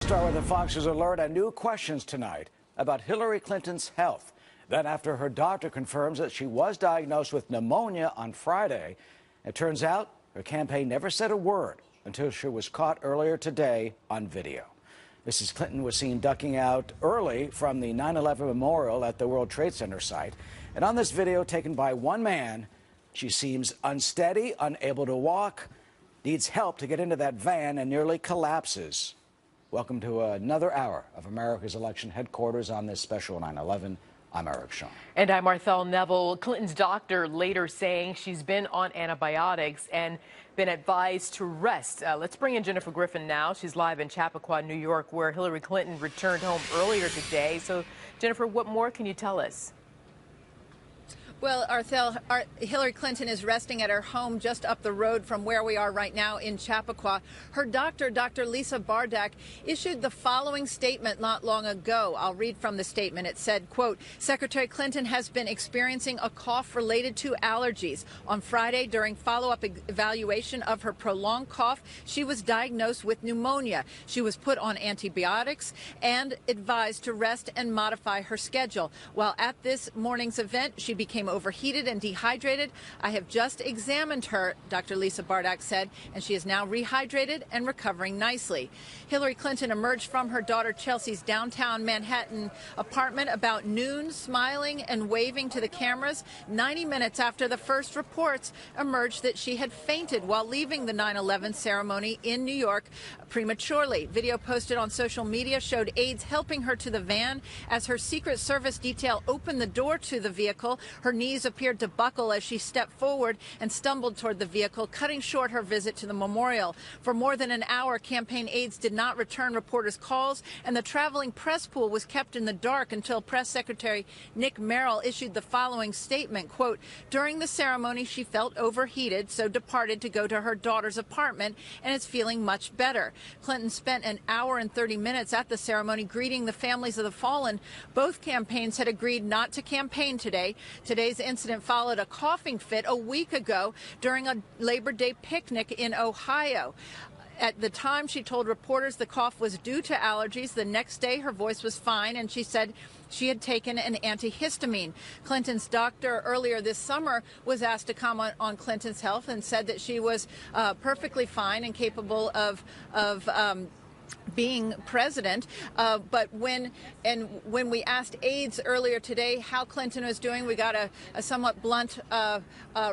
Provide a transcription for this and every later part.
Start with the Fox's alert and new questions tonight about Hillary Clinton's health. Then after her doctor confirms that she was diagnosed with pneumonia on Friday, it turns out her campaign never said a word until she was caught earlier today on video. Mrs. Clinton was seen ducking out early from the 9/11 memorial at the World Trade Center site. And on this video taken by one man, she seems unsteady, unable to walk, needs help to get into that van, and nearly collapses. Welcome to another hour of America's Election Headquarters on this special 9/11. I'm Eric Shawn. And I'm Marthel Neville. Clinton's doctor later saying she's been on antibiotics and been advised to rest. Let's bring in Jennifer Griffin now. She's live in Chappaqua, New York, where Hillary Clinton returned home earlier today. So, Jennifer, what more can you tell us? Well, Hillary Clinton is resting at her home just up the road from where we are right now in Chappaqua. Her doctor, Dr. Lisa Bardak, issued the following statement not long ago. I'll read from the statement. It said, quote, Secretary Clinton has been experiencing a cough related to allergies. On Friday, during follow-up evaluation of her prolonged cough, she was diagnosed with pneumonia. She was put on antibiotics and advised to rest and modify her schedule. While at this morning's event, she became overheated and dehydrated. I have just examined her, Dr. Lisa Bardak said, and she is now rehydrated and recovering nicely. Hillary Clinton emerged from her daughter Chelsea's downtown Manhattan apartment about noon, smiling and waving to the cameras. 90 minutes after the first reports emerged that she had fainted while leaving the 9/11 ceremony in New York prematurely. Video posted on social media showed aides helping her to the van as her Secret Service detail opened the door to the vehicle. Her knees appeared to buckle as she stepped forward and stumbled toward the vehicle, cutting short her visit to the memorial. For more than an hour, campaign aides did not return reporters' calls, and the traveling press pool was kept in the dark until Press Secretary Nick Merrill issued the following statement, quote, during the ceremony, she felt overheated, so departed to go to her daughter's apartment and is feeling much better. Clinton spent an hour and 30 minutes at the ceremony greeting the families of the fallen. Both campaigns had agreed not to campaign today. Today's incident followed a coughing fit a week ago during a Labor Day picnic in Ohio. At the time, she told reporters the cough was due to allergies. The next day, her voice was fine, and she said she had taken an antihistamine. Clinton's doctor earlier this summer was asked to comment on Clinton's health and said that she was perfectly fine and capable of being president, but when we asked aides earlier today how Clinton was doing, we got a somewhat blunt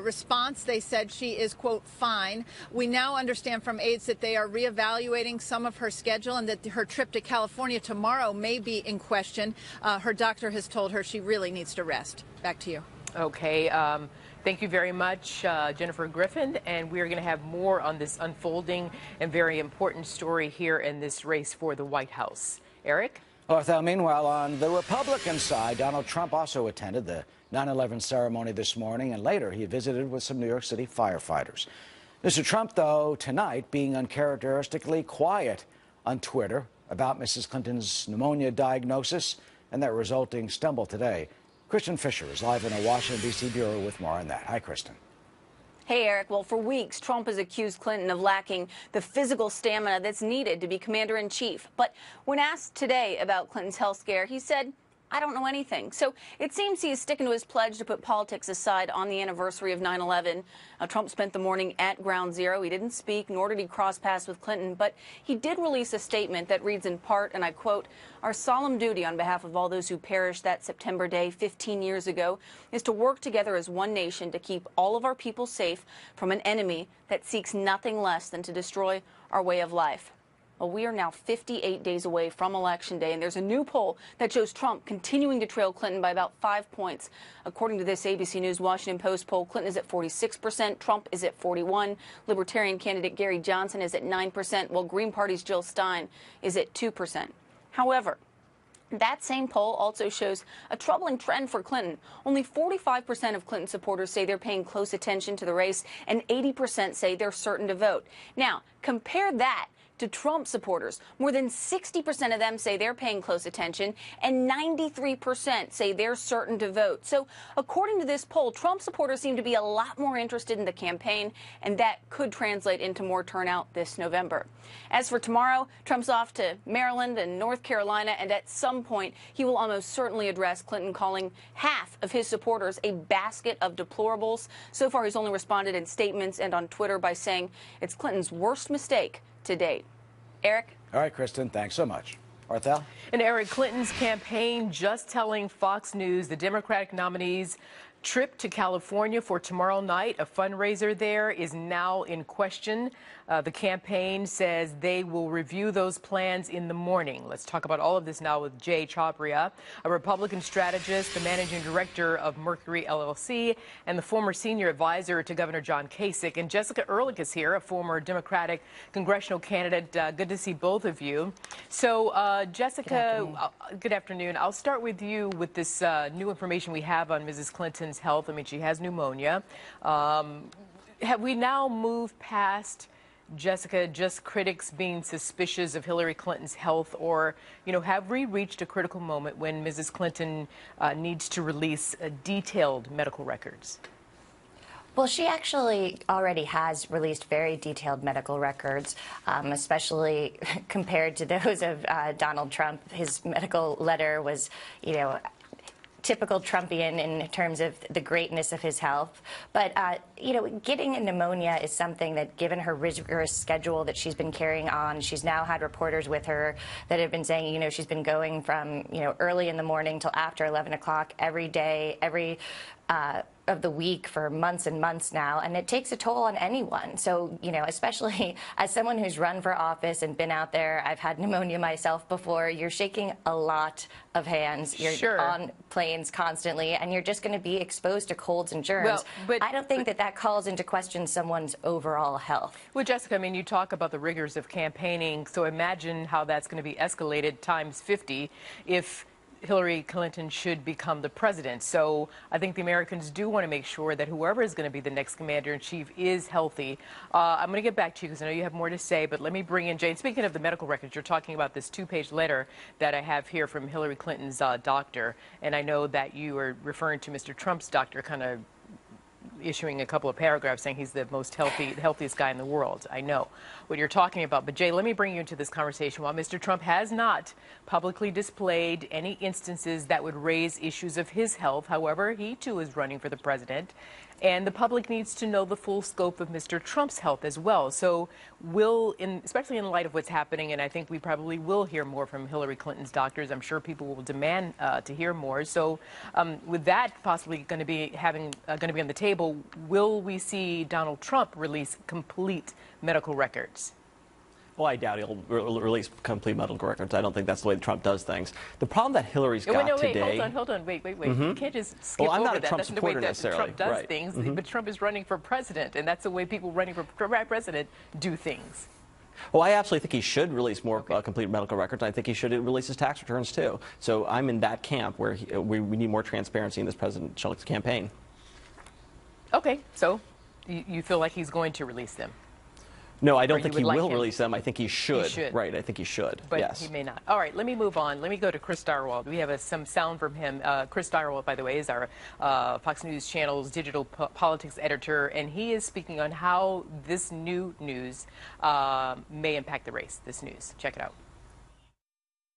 response. They said she is, quote, fine. We now understand from aides that they are reevaluating some of her schedule and that her trip to California tomorrow may be in question. Her doctor has told her she really needs to rest. Back to you. Okay. Thank you very much, Jennifer Griffin, and we are going to have more on this unfolding and very important story here in this race for the White House. Eric? Meanwhile, on the Republican side, Donald Trump also attended the 9/11 ceremony this morning, and later he visited with some New York City firefighters. Mr. Trump, though, tonight being uncharacteristically quiet on Twitter about Mrs. Clinton's pneumonia diagnosis and that resulting stumble today. Kristen Fisher is live in a Washington, D.C. bureau with more on that. Hi, Kristen. Hey, Eric. Well, for weeks, Trump has accused Clinton of lacking the physical stamina that's needed to be commander-in-chief. But when asked today about Clinton's health scare, he said, I don't know anything. So it seems he is sticking to his pledge to put politics aside on the anniversary of 9/11. Trump spent the morning at Ground Zero. He didn't speak, nor did he cross paths with Clinton, but he did release a statement that reads in part, and I quote, our solemn duty on behalf of all those who perished that September day 15 years ago is to work together as one nation to keep all of our people safe from an enemy that seeks nothing less than to destroy our way of life. Well, we are now 58 days away from Election Day, and there's a new poll that shows Trump continuing to trail Clinton by about 5 points. According to this ABC News Washington Post poll, Clinton is at 46%, Trump is at 41%, Libertarian candidate Gary Johnson is at 9%, while Green Party's Jill Stein is at 2%. However, that same poll also shows a troubling trend for Clinton. Only 45% of Clinton supporters say they're paying close attention to the race, and 80% say they're certain to vote. Now, compare that to Trump supporters. More than 60% of them say they're paying close attention, and 93% say they're certain to vote. So according to this poll, Trump supporters seem to be a lot more interested in the campaign, and that could translate into more turnout this November. As for tomorrow, Trump's off to Maryland and North Carolina, and at some point he will almost certainly address Clinton, calling half of his supporters a basket of deplorables. So far, he's only responded in statements and on Twitter by saying it's Clinton's worst mistake to date. Eric? All right, Kristen, thanks so much. Arthel? And Eric, Clinton's campaign just telling Fox News the Democratic nominee's trip to California for tomorrow night, a fundraiser there, is now in question. The campaign says they will review those plans in the morning. Let's talk about all of this now with Jay Chabria, a Republican strategist, the managing director of Mercury LLC, and the former senior advisor to Governor John Kasich. And Jessica Ehrlich is here, a former Democratic congressional candidate. Good to see both of you. So, Jessica, good afternoon. I'll start with you with this new information we have on Mrs. Clinton's health. I mean, she has pneumonia. Have we now moved past, Jessica, just critics being suspicious of Hillary Clinton's health, or, have we reached a critical moment when Mrs. Clinton needs to release detailed medical records? Well, she actually already has released very detailed medical records, especially compared to those of Donald Trump. His medical letter was, typical Trumpian in terms of the greatness of his health. But, getting a pneumonia is something that, given her rigorous schedule that she's been carrying on, she's now had reporters with her that have been saying, she's been going from, early in the morning till after 11 o'clock every day, every of the week for months and months now, and it takes a toll on anyone. So, especially as someone who's run for office and been out there, I've had pneumonia myself before, you're shaking a lot of hands. You're on planes constantly, and you're just going to be exposed to colds and germs. Well, but I don't think that calls into question someone's overall health. Well, Jessica, I mean, you talk about the rigors of campaigning, so imagine how that's going to be escalated times 50 if Hillary Clinton should become the president. So I think the Americans do want to make sure that whoever is going to be the next commander-in-chief is healthy. I'm going to get back to you because I know you have more to say, but let me bring in Jane. Speaking of the medical records, you're talking about this 2-page letter that I have here from Hillary Clinton's doctor, and I know that you are referring to Mr. Trump's doctor, kind of issuing a couple of paragraphs saying he's the healthiest guy in the world. I know what you're talking about. But, Jay, let me bring you into this conversation. While Mr. Trump has not publicly displayed any instances that would raise issues of his health, however, he, too, is running for the president. And the public needs to know the full scope of Mr. Trump's health as well. So especially in light of what's happening, and I think we probably will hear more from Hillary Clinton's doctors. I'm sure people will demand to hear more. So with that possibly going to be on the table, will we see Donald Trump release complete medical records? Well, I doubt he'll release complete medical records. I don't think that's the way Trump does things. The problem that Hillary's got today... Hold on. Wait. You can't just skip over that. I'm not a Trump that's supporter the way that necessarily. Trump does things, but Trump is running for president, and that's the way people running for president do things. Well, I absolutely think he should release more complete medical records. I think he should release his tax returns, too. So I'm in that camp where we need more transparency in this presidential campaign. Okay, so you feel like he's going to release them? No, I don't think he will release them. I think he should. He should. Right, I think he should. But yes. He may not. All right, let me move on. Let me go to Chris Stirewalt. We have some sound from him. Chris Stirewalt, by the way, is our Fox News Channel's digital politics editor, and he is speaking on how this new news may impact the race. This news. Check it out.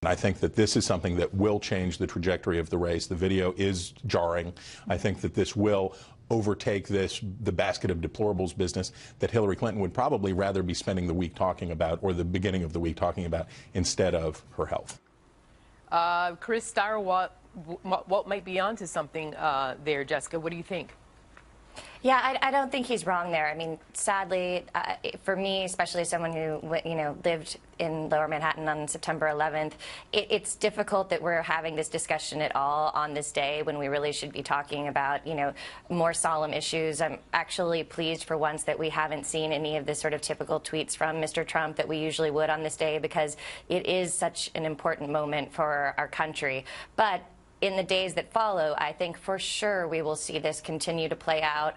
I think that this is something that will change the trajectory of the race. The video is jarring. I think that this will overtake the basket of deplorables business that Hillary Clinton would probably rather be spending the week talking about, or the beginning of the week talking about, instead of her health. Chris Stirewalt, what might be onto something there, Jessica? What do you think? Yeah, I don't think he's wrong there. I mean, sadly, for me, especially as someone who lived in Lower Manhattan on September 11th, it's difficult that we're having this discussion at all on this day when we really should be talking about more solemn issues. I'm actually pleased for once that we haven't seen any of the sort of typical tweets from Mr. Trump that we usually would on this day, because it is such an important moment for our country. But in the days that follow, I think for sure we will see this continue to play out,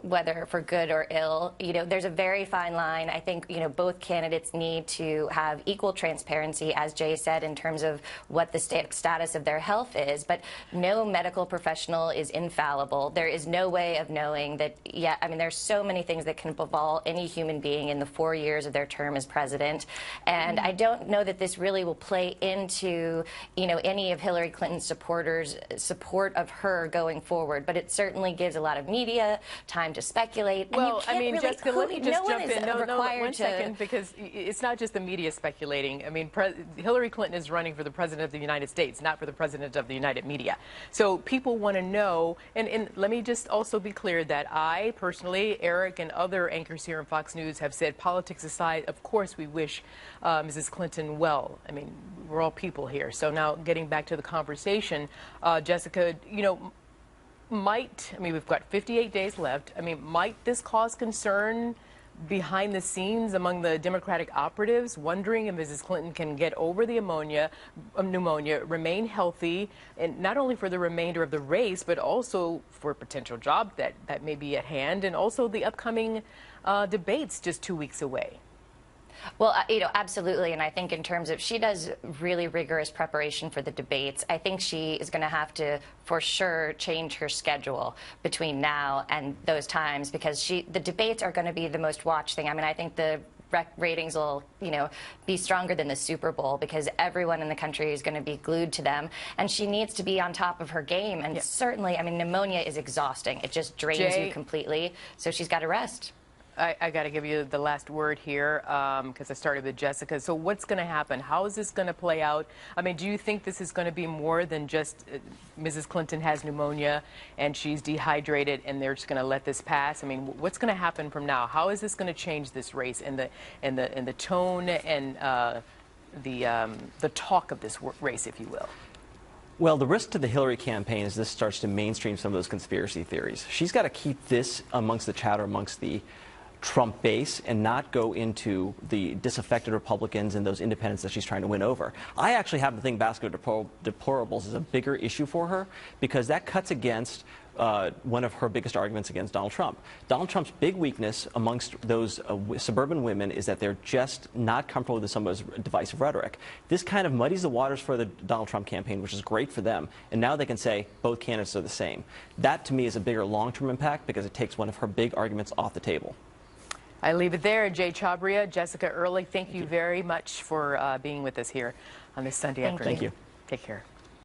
whether for good or ill. There's a very fine line. I think, both candidates need to have equal transparency, as Jay said, in terms of what the status of their health is. But no medical professional is infallible. There is no way of knowing that. There's so many things that can befall any human being in the 4 years of their term as president. And I don't know that this really will play into, any of Hillary Clinton's supporters' support of her going forward. But it certainly gives a lot of media time to speculate. Well, and Jessica, let me just jump in. No, 1 to... second, because it's not just the media speculating. Hillary Clinton is running for the president of the United States, not for the president of the United Media. So people want to know, and let me just also be clear that I personally, Eric, and other anchors here on Fox News have said, politics aside, of course we wish Mrs. Clinton well. We're all people here. So now getting back to the conversation, Jessica, we've got 58 days left. Might this cause concern behind the scenes among the Democratic operatives, wondering if Mrs. Clinton can get over the pneumonia, remain healthy, and not only for the remainder of the race, but also for a potential job that may be at hand, and also the upcoming debates just 2 weeks away? Well, absolutely. And I think in terms of, she does really rigorous preparation for the debates. I think she is going to have to, for sure, change her schedule between now and those times, because the debates are going to be the most watched thing. I think the ratings will, be stronger than the Super Bowl, because everyone in the country is going to be glued to them. And she needs to be on top of her game. And certainly, pneumonia is exhausting. It just drains you completely. So she's got to rest. I got to give you the last word here, because I started with Jessica. So what's going to happen? How is this going to play out? Do you think this is going to be more than just Mrs. Clinton has pneumonia and she's dehydrated and they're just going to let this pass? What's going to happen from now? How is this going to change this race and the tone and the talk of this race, if you will? Well, the risk to the Hillary campaign is this starts to mainstream some of those conspiracy theories. She's got to keep this amongst the chatter amongst the Trump base and not go into the disaffected Republicans and those independents that she's trying to win over. I actually happen to think basket of deplorables is a bigger issue for her, because that cuts against one of her biggest arguments against Donald Trump. Donald Trump's big weakness amongst those suburban women is that they're just not comfortable with some of his divisive rhetoric. This kind of muddies the waters for the Donald Trump campaign, which is great for them. And now they can say both candidates are the same. That, to me, is a bigger long-term impact, because it takes one of her big arguments off the table. I leave it there. Jay Chabria, Jessica Ehrlich, thank you very much for being with us here on this Sunday afternoon. Thank you. Take care.